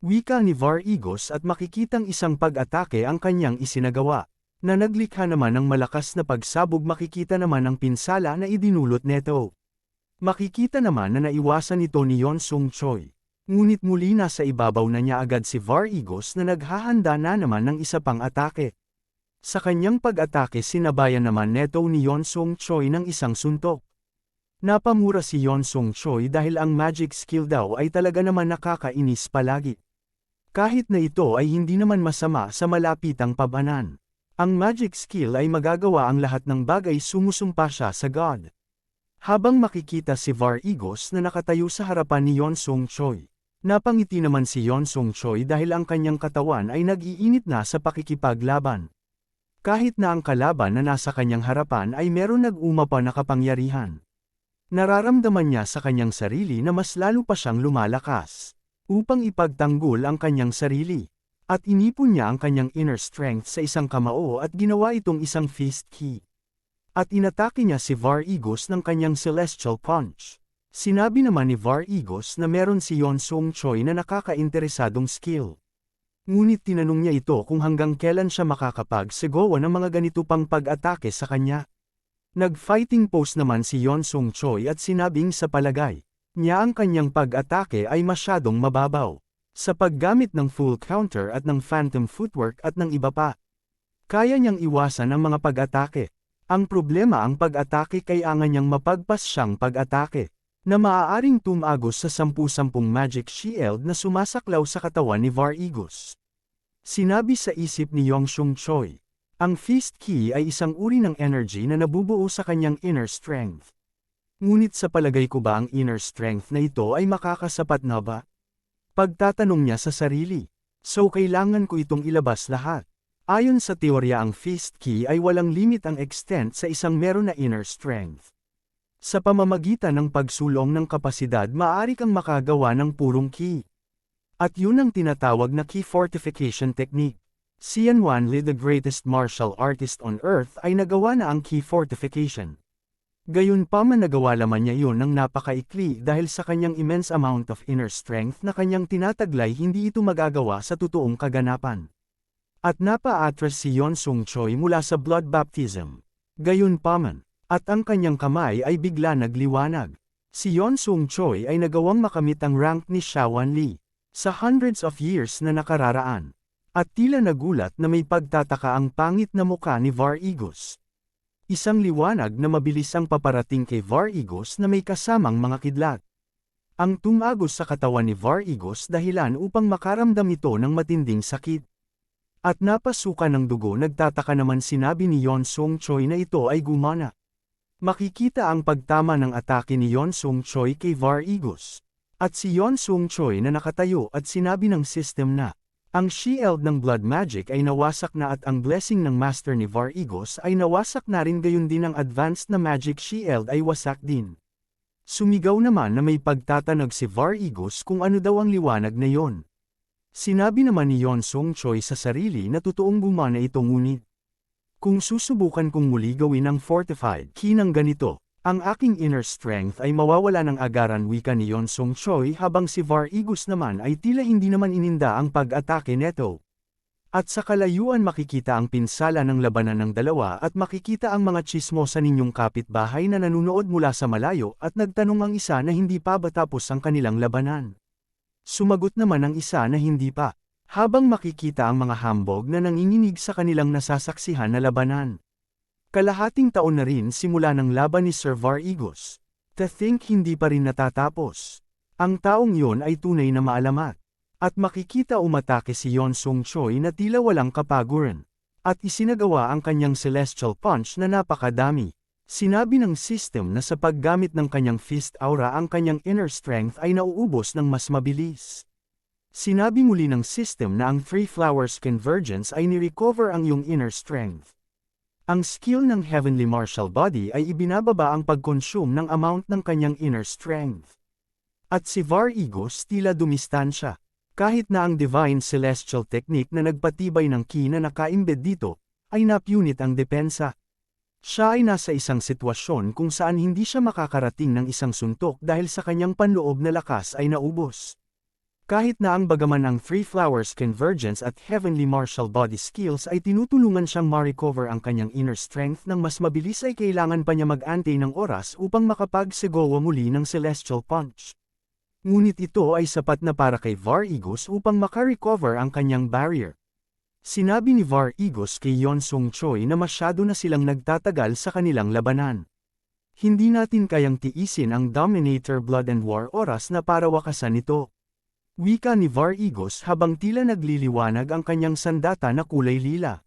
Wika ni Var-Igus at makikitang isang pag-atake ang kanyang isinagawa. Na naglikha naman ng malakas na pagsabog, makikita naman ang pinsala na idinulot neto. Makikita naman na naiwasan ito ni Yonsung Choi. Ngunit muli nasa ibabaw na niya agad si Var-Igus na naghahanda na naman ng isa pang atake. Sa kanyang pag-atake sinabayan naman neto ni Yonsung Choi ng isang suntok. Napamura si Yonsung Choi dahil ang magic skill daw ay talaga naman nakakainis palagi. Kahit na ito ay hindi naman masama sa malapitang pabanan. Ang magic skill ay magagawa ang lahat ng bagay, sumusumpa siya sa God. Habang makikita si Var-Igus na nakatayo sa harapan ni Yonsung Choi. Napangiti naman si Yonsung Choi dahil ang kanyang katawan ay nag-iinit na sa pakikipaglaban. Kahit na ang kalaban na nasa kanyang harapan ay meron nag-umapa na kapangyarihan. Nararamdaman niya sa kanyang sarili na mas lalo pa siyang lumalakas, upang ipagtanggol ang kanyang sarili. At inipon niya ang kanyang inner strength sa isang kamao at ginawa itong isang fist key. At inatake niya si Var-Igus ng kanyang celestial punch. Sinabi naman ni Var-Igos na meron si Yeon Sung Choi na nakakainteresadong skill. Ngunit tinanong niya ito kung hanggang kailan siya makakapagsigawa ng mga ganito pang pag-atake sa kanya. Nag-fighting pose naman si Yeon Sung Choi at sinabing sa palagay niya ang kanyang pag-atake ay masyadong mababaw sa paggamit ng full counter at ng phantom footwork at ng iba pa. Kaya niyang iwasan ang mga pag-atake. Ang problema ang pag-atake kailangan niyang mapagpas siyang pag-atake na maaaring tumagos sa 10-10 magic shield na sumasaklaw sa katawan ni Var-Igos. Sinabi sa isip ni Yeon Sung Choi, ang Fist Ki ay isang uri ng energy na nabubuo sa kanyang inner strength. Ngunit sa palagay ko ba ang inner strength na ito ay makakasapat na ba? Pagtatanong niya sa sarili. So kailangan ko itong ilabas lahat. Ayon sa teorya ang Fist Ki ay walang limit ang extent sa isang meron na inner strength. Sa pamamagitan ng pagsulong ng kapasidad maaari kang makagawa ng purong ki. At yun ang tinatawag na ki fortification technique. Xian Wanli, the greatest martial artist on earth, ay nagawa na ang ki fortification. Gayunpaman nagawa lamang niya yun ng napakaikli dahil sa kanyang immense amount of inner strength na kanyang tinataglay hindi ito magagawa sa totoong kaganapan. At napa-atras si Yeon Sung Choi mula sa blood baptism. Gayunpaman, at ang kanyang kamay ay bigla nagliwanag. Si Yeon Sung Choi ay nagawang makamit ang rank ni Xia Wanli sa hundreds of years na nakararaan. At tila nagulat na may pagtataka ang pangit na muka ni Var-Igos. Isang liwanag na mabilis ang paparating kay Var-Igos na may kasamang mga kidlat. Ang tumagos sa katawan ni Var-Igos dahilan upang makaramdam ito ng matinding sakit. At napasukan ng dugo. Nagtataka naman sinabi ni Yeon Sung Choi na ito ay gumana. Makikita ang pagtama ng atake ni Yeon Sung Choi kay Var-Igos. At si Yeon Sung Choi na nakatayo at sinabi ng system na ang shield ng blood magic ay nawasak na at ang blessing ng master ni Var-Igos ay nawasak na rin, gayon din ang advanced na magic shield ay wasak din. Sumigaw naman na may pagtatanag si Var-Igos kung ano daw ang liwanag na yon. Sinabi naman ni Yeon Sung Choi sa sarili na totoong gumana ito, ngunit kung susubukan kong muli gawin ang fortified ki ng ganito, ang aking inner strength ay mawawala ng agaran, wika ni Yeon Sung Choi, habang si Var-Igos naman ay tila hindi naman ininda ang pag-atake neto. At sa kalayuan makikita ang pinsala ng labanan ng dalawa at makikita ang mga tsismosa ninyong kapitbahay na nanunood mula sa malayo at nagtanong ang isa na hindi pa ba tapos ang kanilang labanan. Sumagot naman ang isa na hindi pa. Habang makikita ang mga hambog na nanginginig sa kanilang nasasaksihan na labanan. Kalahating taon na rin simula ng laban ni Sir Var-Igos. To think hindi pa rin natatapos. Ang taong yon ay tunay na maalamat. At makikita umatake si Yeon Sung Choi na tila walang kapaguran. At isinagawa ang kanyang celestial punch na napakadami. Sinabi ng system na sa paggamit ng kanyang fist aura ang kanyang inner strength ay nauubos ng mas mabilis. Sinabi muli ng system na ang Three Flowers Convergence ay ni-recover ang iyong inner strength. Ang skill ng Heavenly Martial Body ay ibinababa ang pag-consume ng amount ng kanyang inner strength. At si Var-Igos tila dumistansya. Kahit na ang Divine Celestial Technique na nagpatibay ng ki na nakaimbed dito, ay napunit ang depensa. Siya ay nasa isang sitwasyon kung saan hindi siya makakarating ng isang suntok dahil sa kanyang panloob na lakas ay naubos. Kahit na ang bagaman ang Three Flowers Convergence at Heavenly Martial Body skills ay tinutulungan siyang ma-recover ang kanyang inner strength ng mas mabilis, ay kailangan pa niya mag-antay ng oras upang makapagsigawa muli ng Celestial Punch. Ngunit ito ay sapat na para kay Var-Igos upang maka-recover ang kanyang barrier. Sinabi ni Var-Igos kay Yeon Sung Choi na masyado na silang nagtatagal sa kanilang labanan. Hindi natin kayang tiisin ang Dominator Blood and War oras na para wakasan ito. Wika ni Var-Igos habang tila nagliliwanag ang kanyang sandata na kulay lila.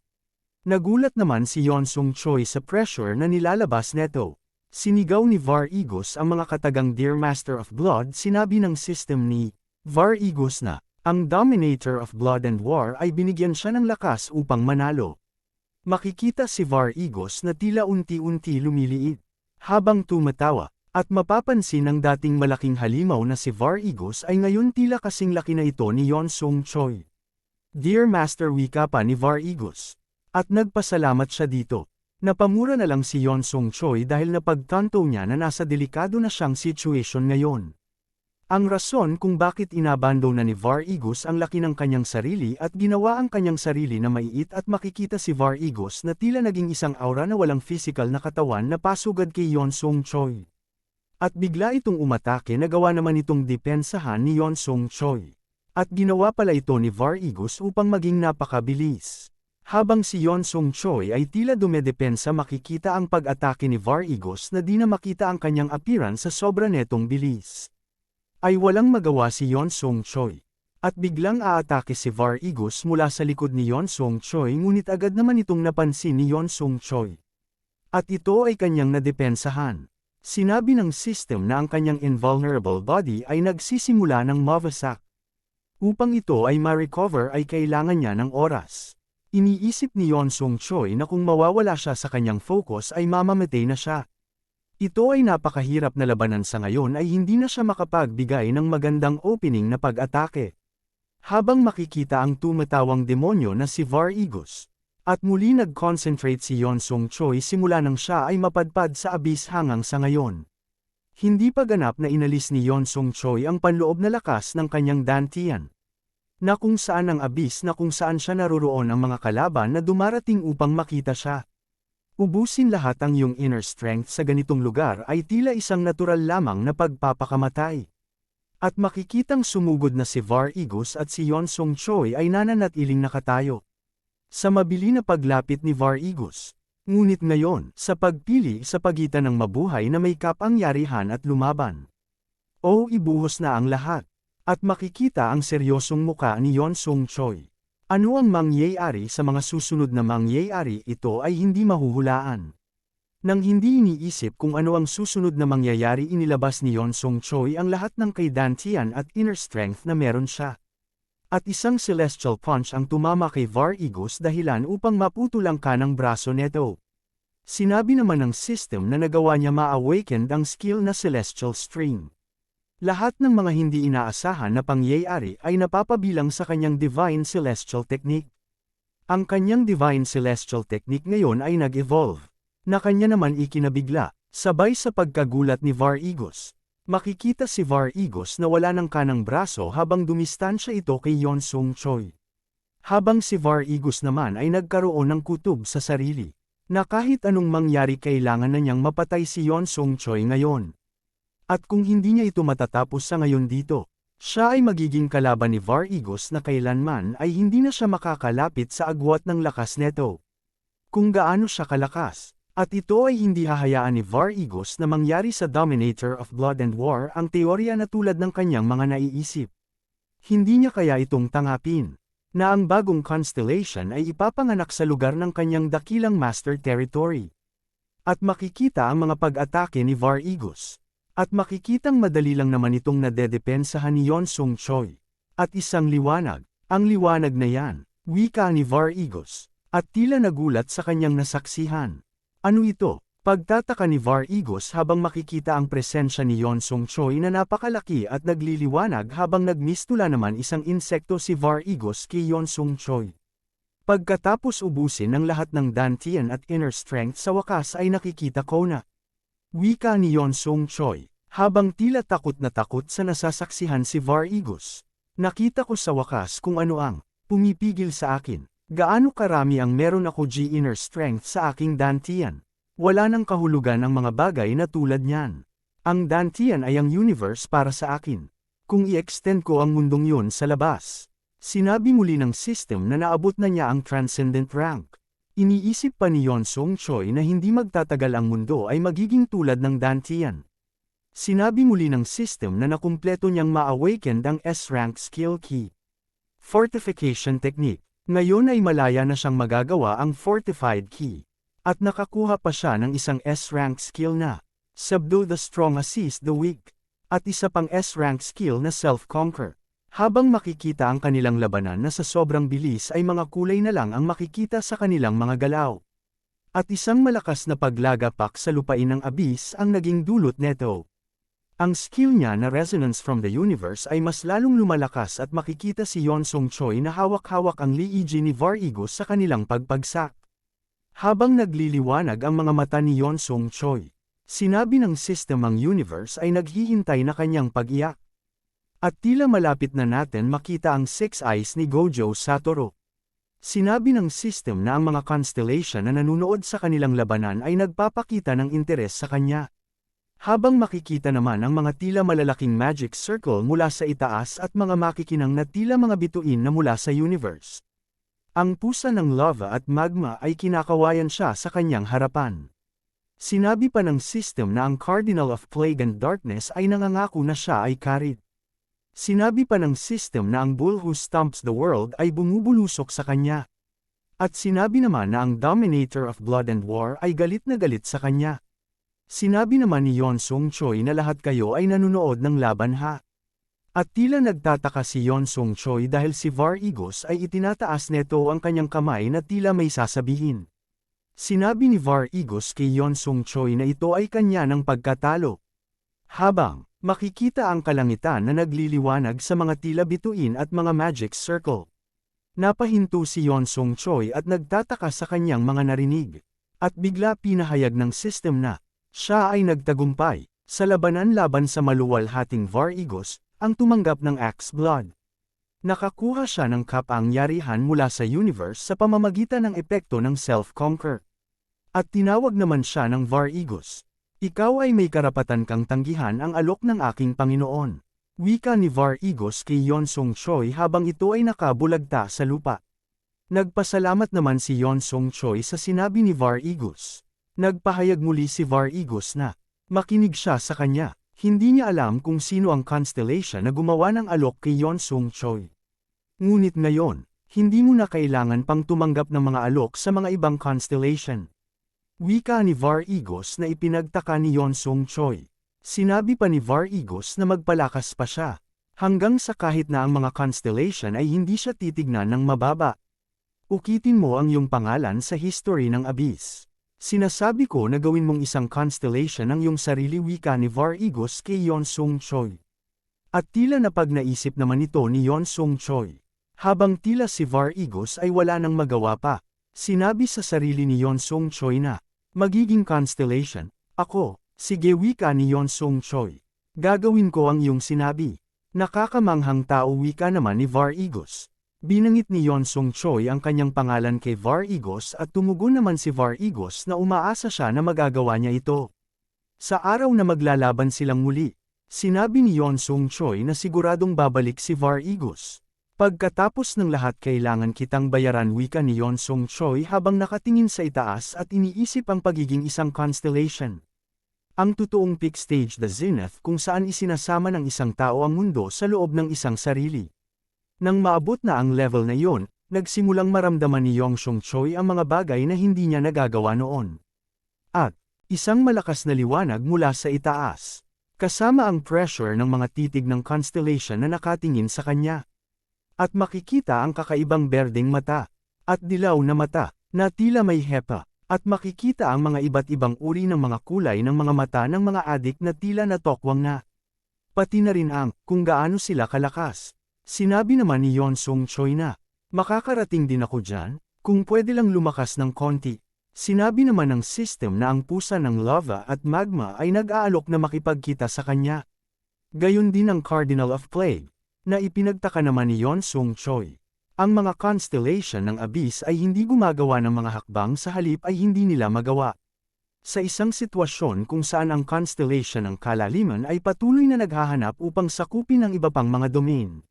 Nagulat naman si Yeon Sung Choi sa pressure na nilalabas neto. Sinigaw ni Var-Igos ang mga katagang Dear Master of Blood. Sinabi ng system ni Var-Igos na ang Dominator of Blood and War ay binigyan siya ng lakas upang manalo. Makikita si Var-Igos na tila unti-unti lumiliit habang tumatawa. At mapapansin ang dating malaking halimaw na si Var-Igos ay ngayon tila kasing laki na ito ni Yeon Sung Choi. Dear Master, wika pa ni Var-Igos. At nagpasalamat siya dito. Napamura na lang si Yeon Sung Choi dahil napagtanto niya na nasa delikado na siyang situation ngayon. Ang rason kung bakit inabando na ni Var Igos ang laki ng kanyang sarili at ginawa ang kanyang sarili na maiit at makikita si Var Igos na tila naging isang aura na walang physical na katawan na pasugad kay Yeon Sung Choi. At bigla itong umatake na gawa naman itong depensahan ni Yeon Sung Choi. At ginawa pala ito ni Var Igos upang maging napakabilis. Habang si Yeon Sung Choi ay tila dumedepensa makikita ang pag-atake ni Var Igos na di na makita ang kanyang appearance sa sobra netong bilis. Ay walang magawa si Yeon Sung Choi. At biglang aatake si Var Igos mula sa likod ni Yeon Sung Choi ngunit agad naman itong napansin ni Yeon Sung Choi. At ito ay kanyang nadepensahan. Sinabi ng system na ang kanyang invulnerable body ay nagsisimula ng mawasak. Upang ito ay ma-recover ay kailangan niya ng oras. Iniisip ni Yeon Sung Choi na kung mawawala siya sa kanyang focus ay mamamatay na siya. Ito ay napakahirap na labanan sa ngayon ay hindi na siya makapagbigay ng magandang opening na pag-atake. Habang makikita ang tumatawang demonyo na si Var Igos. At muli nag-concentrate si Yeon Sung Choi simula nang siya ay mapadpad sa abyss hanggang sa ngayon. Hindi pa ganap na inalis ni Yeon Sung Choi ang panloob na lakas ng kanyang dantian. Na kung saan ang abyss na kung saan siya naroroon ang mga kalaban na dumarating upang makita siya. Ubusin lahat ang iyong inner strength sa ganitong lugar ay tila isang natural lamang na pagpapakamatay. At makikitang sumugod na si Var Igos at si Yeon Sung Choi ay nananatiling nakatayo. Sa mabili na paglapit ni Var Igos. Ngunit ngayon, sa pagpili sa pagitan ng mabuhay na may kapangyarihan at lumaban. O ibuhos na ang lahat. At makikita ang seryosong muka ni Yeon Sung Choi. Ano ang mangyayari sa mga susunod na mangyayari ito ay hindi mahuhulaan. Nang hindi iniisip kung ano ang susunod na mangyayari inilabas ni Yeon Sung Choi ang lahat ng kaidantian at inner strength na meron siya. At isang celestial punch ang tumama kay Var Igos dahilan upang maputol ang kanang braso neto. Sinabi naman ng system na nagawa niya ma-awaken ang skill na celestial string. Lahat ng mga hindi inaasahan na pangyayari ay napapabilang sa kanyang Divine Celestial Technique. Ang kanyang Divine Celestial Technique ngayon ay nag-evolve, na kanya naman ikinabigla, sabay sa pagkagulat ni Var Igos. Makikita si Var Igos na wala ng kanang braso habang dumistansya ito kay Yeon Sung Choi. Habang si Var Igos naman ay nagkaroon ng kutob sa sarili, na kahit anong mangyari kailangan na niyang mapatay si Yeon Sung Choi ngayon. At kung hindi niya ito matatapos sa ngayon dito, siya ay magiging kalaban ni Var Igos na kailanman ay hindi na siya makakalapit sa agwat ng lakas neto. Kung gaano siya kalakas, at ito ay hindi hahayaan ni Var Igos na mangyari sa Dominator of Blood and War ang teorya na tulad ng kanyang mga naiisip. Hindi niya kaya itong tangapin, na ang bagong constellation ay ipapanganak sa lugar ng kanyang dakilang master territory. At makikita ang mga pag-atake ni Var Igos. At makikitang madali lang naman itong nadedepensahan ni Yeon Sung Choi. At isang liwanag, ang liwanag na yan, wika ni Var Igos, at tila nagulat sa kanyang nasaksihan. Ano ito? Pagtataka ni Var Igos habang makikita ang presensya ni Yeon Sung Choi na napakalaki at nagliliwanag habang nagmistula naman isang insekto si Var Igos kay Yeon Sung Choi. Pagkatapos ubusin ang lahat ng dantian at inner strength sa wakas ay nakikita ko na. Wika ni Yeon Sung Choi, habang tila takot na takot sa nasasaksihan si Var Igos. Nakita ko sa wakas kung ano ang pumipigil sa akin. Gaano karami ang meron ako G inner strength sa aking dantian. Wala nang kahulugan ang mga bagay na tulad niyan. Ang dantian ay ang universe para sa akin. Kung i-extend ko ang mundong yun sa labas. Sinabi muli ng system na naabot na niya ang transcendent rank. Iniisip pa ni Yeon Sung Choi na hindi magtatagal ang mundo ay magiging tulad ng dantian. Sinabi muli ng system na nakumpleto niyang ma-awaken ang S-rank skill key. Fortification technique. Ngayon ay malaya na siyang magagawa ang fortified key. At nakakuha pa siya ng isang S-rank skill na Subdue the strong, assist the weak. At isa pang S-rank skill na self-conquer. Habang makikita ang kanilang labanan na sa sobrang bilis ay mga kulay na lang ang makikita sa kanilang mga galaw. At isang malakas na paglagapak sa lupain ng abyss ang naging dulot neto. Ang skill niya na Resonance from the Universe ay mas lalong lumalakas at makikita si Yeon Sung Choi na hawak-hawak ang liigi ni Var Igos sa kanilang pagpagsak. Habang nagliliwanag ang mga mata ni Yeon Sung Choi, sinabi ng system ang universe ay naghihintay na kanyang pag-iyak. At tila malapit na natin makita ang six eyes ni Gojo Satoru. Sinabi ng system na ang mga constellation na nanunood sa kanilang labanan ay nagpapakita ng interes sa kanya. Habang makikita naman ang mga tila malalaking magic circle mula sa itaas at mga makikinang na tila mga bituin na mula sa universe. Ang pusa ng lava at magma ay kinakawayan siya sa kanyang harapan. Sinabi pa ng system na ang Cardinal of Plague and Darkness ay nangangako na siya ay karid. Sinabi pa ng system na ang bull who stomps the world ay bumubulusok sa kanya. At sinabi naman na ang Dominator of Blood and War ay galit na galit sa kanya. Sinabi naman ni Yeon Sung Choi na lahat kayo ay nanonood ng laban ha. At tila nagtataka si Yeon Sung Choi dahil si Var Igos ay itinataas neto ang kanyang kamay na tila may sasabihin. Sinabi ni Var Igos kay Yeon Sung Choi na ito ay kanya ng pagkatalo. Habang makikita ang kalangitan na nagliliwanag sa mga tila bituin at mga magic circle. Napahinto si Yeon Sung Choi at nagtataka sa kanyang mga narinig. At bigla pinahayag ng system na siya ay nagtagumpay sa labanan laban sa maluwalhating Var Igos, ang tumanggap ng Axe Blood. Nakakuha siya ng kapangyarihan mula sa universe sa pamamagitan ng epekto ng self-conquer. At tinawag naman siya ng Var Igos. Ikaw ay may karapatan kang tanggihan ang alok ng aking Panginoon. Wika ni Var Igos kay Yeon Sung Choi habang ito ay nakabulagta sa lupa. Nagpasalamat naman si Yeon Sung Choi sa sinabi ni Var Igos. Nagpahayag muli si Var Igos na makinig siya sa kanya. Hindi niya alam kung sino ang constellation na gumawa ng alok kay Yeon Sung Choi. Ngunit ngayon, hindi mo na kailangan pang tumanggap ng mga alok sa mga ibang constellation. Wika ni Var Igos na ipinagtaka ni Yeon Sung Choi. Sinabi pa ni Var Igos na magpalakas pa siya, hanggang sa kahit na ang mga constellation ay hindi siya titignan ng mababa. Ukitin mo ang iyong pangalan sa history ng Abyss. Sinasabi ko na gawin mong isang constellation ng iyong sarili, wika ni Var Igos kay Yeon Sung Choi. At tila napag-naisip naman ito ni Yeon Sung Choi. Habang tila si Var Igos ay wala nang magawa pa, sinabi sa sarili ni Yeon Sung Choi na, magiging constellation, ako, sige, wika ni Yeon Sung Choi. Gagawin ko ang iyong sinabi. Nakakamanghang tao, wika naman ni Var Igos. Binangit ni Yeon Sung Choi ang kanyang pangalan kay Var Igos at tumugon naman si Var Igos na umaasa siya na magagawa niya ito. Sa araw na maglalaban silang muli, sinabi ni Yeon Sung Choi na siguradong babalik si Var Igos. Pagkatapos ng lahat kailangan kitang bayaran, wika ni Yeon Sung Choi habang nakatingin sa itaas at iniisip ang pagiging isang constellation. Ang totoong peak stage, the zenith, kung saan isinasama ng isang tao ang mundo sa loob ng isang sarili. Nang maabot na ang level na iyon, nagsimulang maramdaman ni Yeon Sung Choi ang mga bagay na hindi niya nagagawa noon. At isang malakas na liwanag mula sa itaas, kasama ang pressure ng mga titig ng constellation na nakatingin sa kanya. At makikita ang kakaibang berdeng mata, at dilaw na mata, na tila may hepa, at makikita ang mga iba't ibang uri ng mga kulay ng mga mata ng mga adik na tila natokwang na. Pati na rin ang kung gaano sila kalakas. Sinabi naman ni Yeon Sung Choi na, makakarating din ako dyan, kung pwede lang lumakas ng konti. Sinabi naman ng system na ang pusa ng lava at magma ay nag-aalok na makipagkita sa kanya. Gayon din ang Cardinal of Plague, na ipinagtaka naman ni Yeon Sung Choi. Ang mga constellation ng Abyss ay hindi gumagawa ng mga hakbang, sa halip ay hindi nila magawa. Sa isang sitwasyon kung saan ang constellation ng kalaliman ay patuloy na naghahanap upang sakupin ang iba pang mga domain.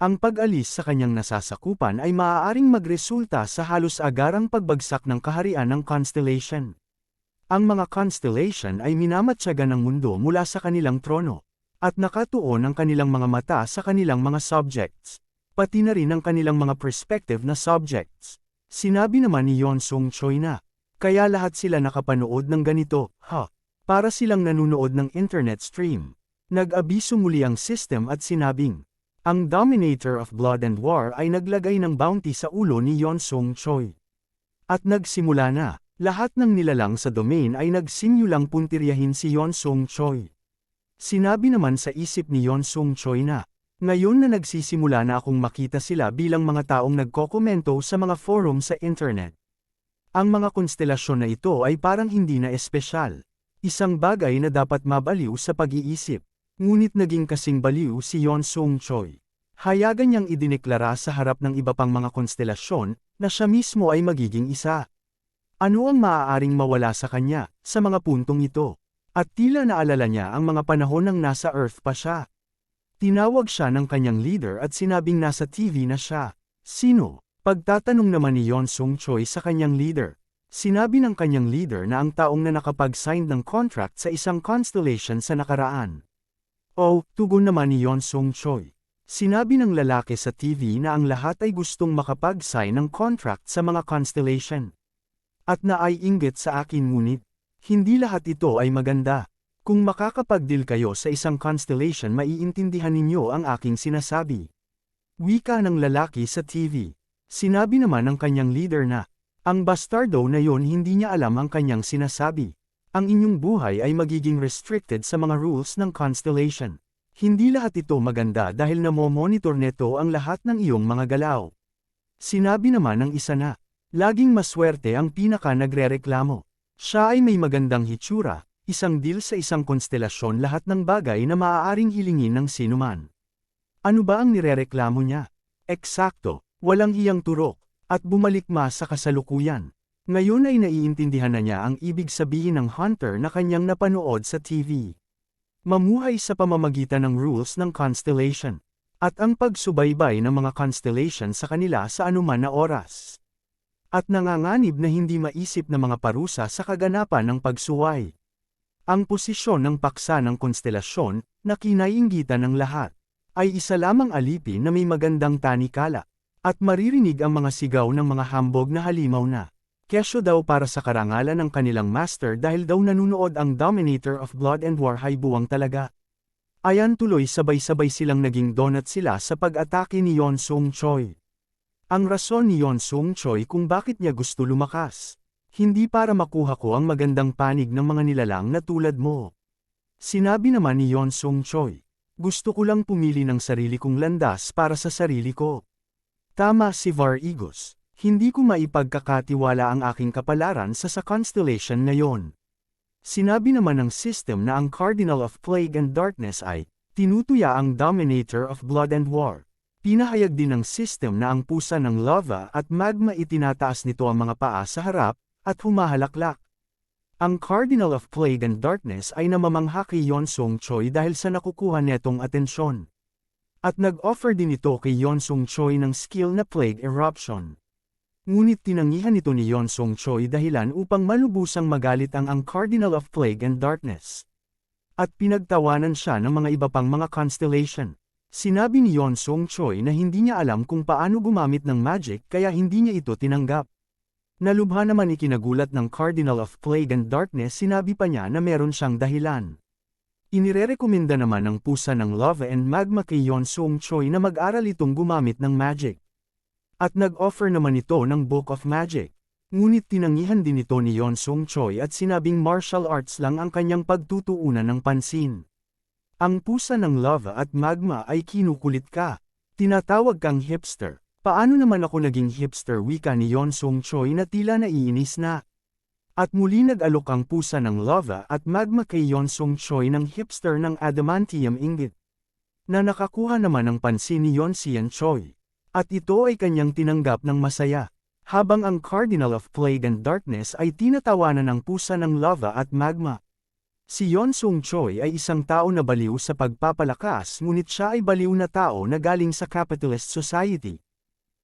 Ang pag-alis sa kanyang nasasakupan ay maaaring magresulta sa halos agarang pagbagsak ng kaharian ng constellation. Ang mga constellation ay minamatyagan ng mundo mula sa kanilang trono, at nakatuon ang kanilang mga mata sa kanilang mga subjects, pati na rin ang kanilang mga perspective na subjects. Sinabi naman ni Yeon Sung Choi na, kaya lahat sila nakapanood ng ganito, para silang nanunood ng internet stream. Nag-abiso muli ang system at sinabing, ang Dominator of Blood and War ay naglagay ng bounty sa ulo ni Yeon Sung Choi. At nagsimula na, lahat ng nilalang sa domain ay nagsimulang puntiryahin si Yeon Sung Choi. Sinabi naman sa isip ni Yeon Sung Choi na, ngayon na nagsisimula na akong makita sila bilang mga taong nagkokomento sa mga forum sa internet. Ang mga konstelasyon na ito ay parang hindi na espesyal. Isang bagay na dapat mabaliw sa pag-iisip. Ngunit naging kasing baliw si Yon Sung Choi. Hayagan niyang idineklara sa harap ng iba pang mga konstelasyon na siya mismo ay magiging isa. Ano ang maaaring mawala sa kanya sa mga puntong ito? At tila naalala niya ang mga panahon nang nasa Earth pa siya. Tinawag siya ng kanyang leader at sinabing nasa TV na siya. Sino? Pagtatanong naman ni Yon Sung Choi sa kanyang leader. Sinabi ng kanyang leader na ang taong na nakapag-sign ng contract sa isang constellation sa nakaraan. Oh, tugon naman ni Yon Sung Choi. Sinabi ng lalaki sa TV na ang lahat ay gustong makapag-sign ng contract sa mga constellation. At naiinggit sa akin ngunit, hindi lahat ito ay maganda. Kung makakapag-deal kayo sa isang constellation maiintindihan ninyo ang aking sinasabi. Wika ng lalaki sa TV. Sinabi naman ng kanyang leader na, ang bastardo na yon hindi niya alam ang kanyang sinasabi. Ang inyong buhay ay magiging restricted sa mga rules ng constellation. Hindi lahat ito maganda dahil namomonitor neto ang lahat ng iyong mga galaw. Sinabi naman ng isa na, laging maswerte ang pinaka nagrereklamo. Siya ay may magandang hitsura, isang deal sa isang konstelasyon lahat ng bagay na maaaring hilingin ng sinuman. Ano ba ang nirereklamo niya? Eksakto. Walang hiyang turok, at bumalik sa kasalukuyan. Ngayon ay naiintindihan na niya ang ibig sabihin ng hunter na kanyang napanood sa TV. Mamuhay sa pamamagitan ng rules ng constellation, at ang pagsubaybay ng mga constellation sa kanila sa anuman na oras. At nanganganib na hindi maisip na mga parusa sa kaganapan ng pagsuway. Ang posisyon ng paksa ng konstelasyon, na kinainggitan ng lahat, ay isa lamang alipin na may magandang tanikala. At maririnig ang mga sigaw ng mga hambog na halimaw na. Kesyo daw para sa karangalan ng kanilang master dahil daw nanunood ang Dominator of Blood and War hay buwang talaga. Ayan tuloy sabay-sabay silang naging donut sila sa pag-atake ni Yon Sung Choi. Ang rason ni Yon Sung Choi kung bakit niya gusto lumakas. Hindi para makuha ko ang magandang panig ng mga nilalang na tulad mo. Sinabi naman ni Yon Sung Choi. Gusto ko lang pumili ng sarili kong landas para sa sarili ko. Tama si Var Igos, hindi ko maipagkakatiwala ang aking kapalaran sa constellation na yon. Sinabi naman ng system na ang Cardinal of Plague and Darkness ay, tinutuya ang Dominator of Blood and War. Pinahayag din ng system na ang pusa ng lava at magma itinataas nito ang mga paa sa harap, at humahalaklak. Ang Cardinal of Plague and Darkness ay namamangha kay Yon Sung Choi dahil sa nakukuha netong atensyon. At nag-offer din ito kay Yon Sung Choi ng skill na Plague Eruption. Ngunit tinangihan ito ni Yon Sung Choi dahilan upang malubusang magalit ang Cardinal of Plague and Darkness. At pinagtawanan siya ng mga iba pang mga constellation. Sinabi ni Yon Sung Choi na hindi niya alam kung paano gumamit ng magic kaya hindi niya ito tinanggap. Nalubha naman ikinagulat ng Cardinal of Plague and Darkness, sinabi pa niya na meron siyang dahilan. Inirerekomenda naman ng pusa ng lava and magma kay Yon Sung Choi na mag-aral itong gumamit ng magic. At nag-offer naman ito ng Book of Magic. Ngunit tinangihan din ito ni Yon Sung Choi at sinabing martial arts lang ang kanyang pagtutuunan ng pansin. Ang pusa ng lava at magma ay kinukulit ka. Tinatawag kang hipster. Paano naman ako naging hipster, wika ni Yon Sung Choi na tila naiinis na. At muli nag-alok ang pusa ng lava at magma kay Yon Sung Choi ng hipster ng adamantium ingot. Na nakakuha naman ng pansin ni Yon Sian Choi. At ito ay kanyang tinanggap ng masaya. Habang ang Cardinal of Plague and Darkness ay tinatawanan ng pusa ng lava at magma. Si Yon Sung Choi ay isang tao na baliw sa pagpapalakas, ngunit siya ay baliw na tao na galing sa capitalist society.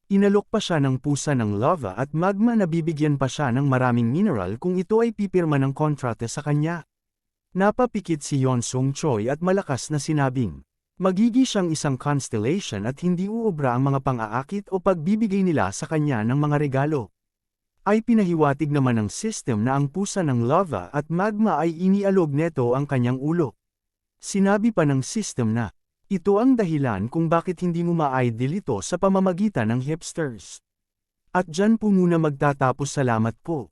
Inalok pa siya ng pusa ng lava at magma na bibigyan pa siya ng maraming mineral kung ito ay pipirma ng kontrata sa kanya. Napapikit si Yon Sung Choi at malakas na sinabing, magiging siyang isang constellation at hindi uubra ang mga pang-aakit o pagbibigay nila sa kanya ng mga regalo. Ay pinahiwatig naman ng system na ang pusa ng lava at magma ay inialog neto ang kanyang ulo. Sinabi pa ng system na, ito ang dahilan kung bakit hindi mo ma-ideal ito sa pamamagitan ng hipsters. At dyan po muna magtatapos, salamat po.